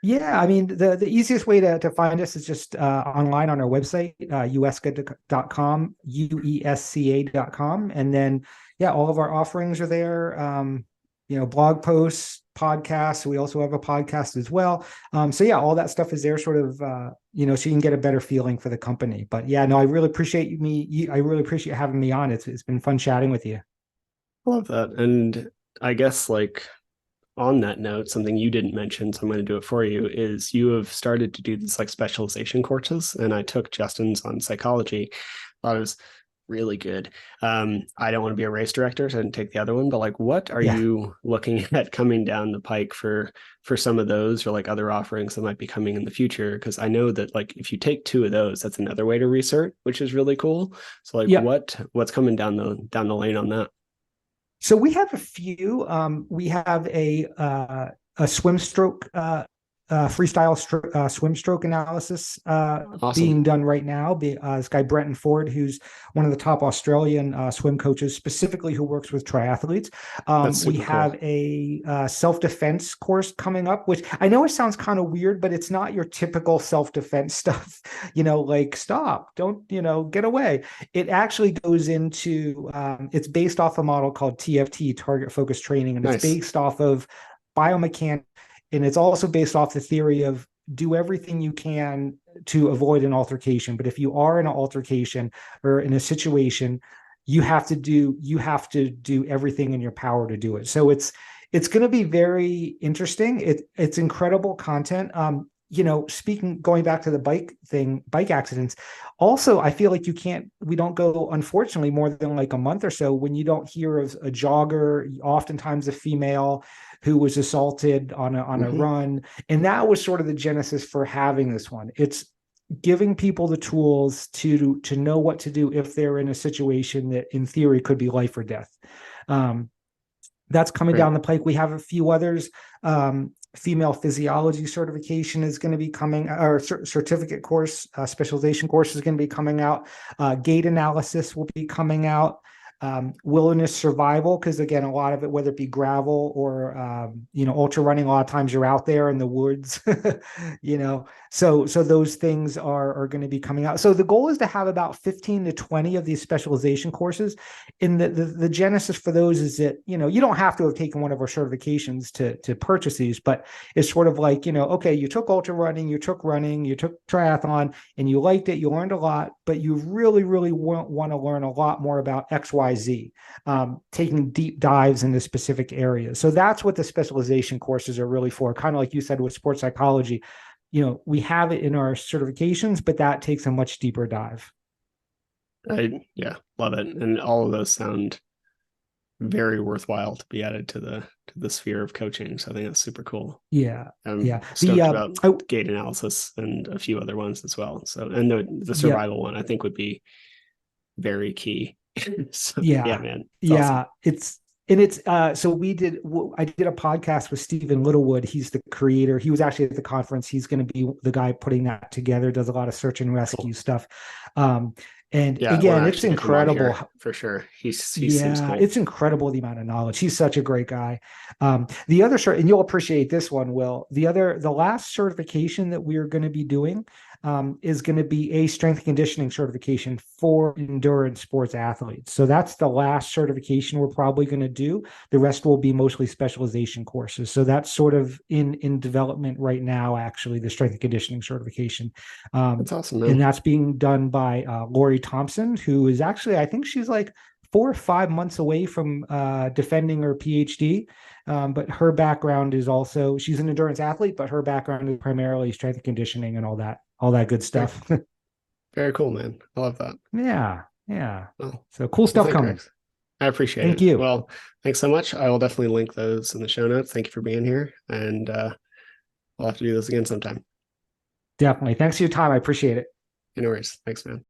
Yeah, I mean the easiest way to find us is just online on our website, uesca.com, uesca.com. And then yeah, all of our offerings are there. Blog posts, podcasts. We also have a podcast as well. So yeah, all that stuff is there sort of so you can get a better feeling for the company. But yeah, no, I really appreciate I really appreciate having me on. It's been fun chatting with you. I love that. And I guess like on that note, something you didn't mention, so I'm going to do it for you, is you have started to do this like specialization courses. And I took Justin's on psychology. Thought it was really good. I don't want to be a race director, so I didn't take the other one, but like what are Yeah. you looking at coming down the pike for some of those or like other offerings that might be coming in the future? Because I know that like if you take two of those, that's another way to research, which is really cool. So like Yeah. what's coming down the lane on that? So we have a few. We have a swim stroke freestyle swim stroke analysis Awesome. being done right now. This guy Brenton Ford, who's one of the top Australian swim coaches, specifically who works with triathletes. That's We super have cool. a self defense course coming up, which I know it sounds kind of weird, but it's not your typical self defense stuff. Like stop, don't get away. It actually goes into it's based off a model called TFT, target focused training, and it's Nice. based off of biomechanics, and it's also based off the theory of do everything you can to avoid an altercation. But if you are in an altercation or in a situation, you have to do everything in your power to do it. So it's going to be very interesting. It's incredible content. Speaking going back to the bike accidents, also I feel like we don't go, unfortunately, more than like a month or so when you don't hear of a jogger, oftentimes a female, who was assaulted on a Hmm. run. And that was sort of the genesis for having this one. It's giving people the tools to know what to do if they're in a situation that in theory could be life or death. um, that's coming down Great. the pike. We have a few others. Female physiology certification is going to be coming, or certificate course, specialization course is going to be coming out. Gait analysis will be coming out. Wilderness survival, because again, a lot of it, whether it be gravel or ultra running, a lot of times you're out there in the woods. So those things are going to be coming out. So the goal is to have about 15 to 20 of these specialization courses. And the genesis for those is that you don't have to have taken one of our certifications to purchase these, but it's sort of like, okay, you took ultra running, you took running, you took triathlon, and you liked it, you learned a lot, but you really really want to learn a lot more about XYZ, taking deep dives into specific areas. So that's what the specialization courses are really for, kind of like you said with sports psychology. We have it in our certifications, but that takes a much deeper dive. I yeah, love it. And all of those sound very worthwhile to be added to the sphere of coaching. So I think that's super cool. Yeah, yeah. I'm The stoked about gait analysis and a few other ones as well. So and the yeah, survival one I think would be very key. So yeah, yeah, man, it's awesome. yeah. So I did a podcast with Stephen Littlewood. He's the creator. He was actually at the conference. He's going to be the guy putting that together, does a lot of search and rescue Cool. stuff. And Yeah, I want again, to it's actually get him on incredible. here for sure. He seems Yeah, cool. it's incredible the amount of knowledge. He's such a great guy. The other and you'll appreciate this one, Will. The last certification that we are going to be doing is going to be a strength and conditioning certification for endurance sports athletes. So that's the last certification we're probably going to do. The rest will be mostly specialization courses. So that's sort of in development right now, actually, the strength and conditioning certification. Um, That's awesome, and man. that's being done by Lori Thompson, who is actually, I think she's like 4 or 5 months away from defending her PhD. But her background is also, she's an endurance athlete, but her background is primarily strength and conditioning and all that good Very, stuff. very cool, man. I love that. Yeah, yeah. Well, So cool well, stuff thank coming. Rex. I appreciate Thank it. you. Well, thanks so much. I will definitely link those in the show notes. Thank you for being here. And we'll have to do this again sometime. Definitely. Thanks for your time. I appreciate it. Anyways, thanks, man.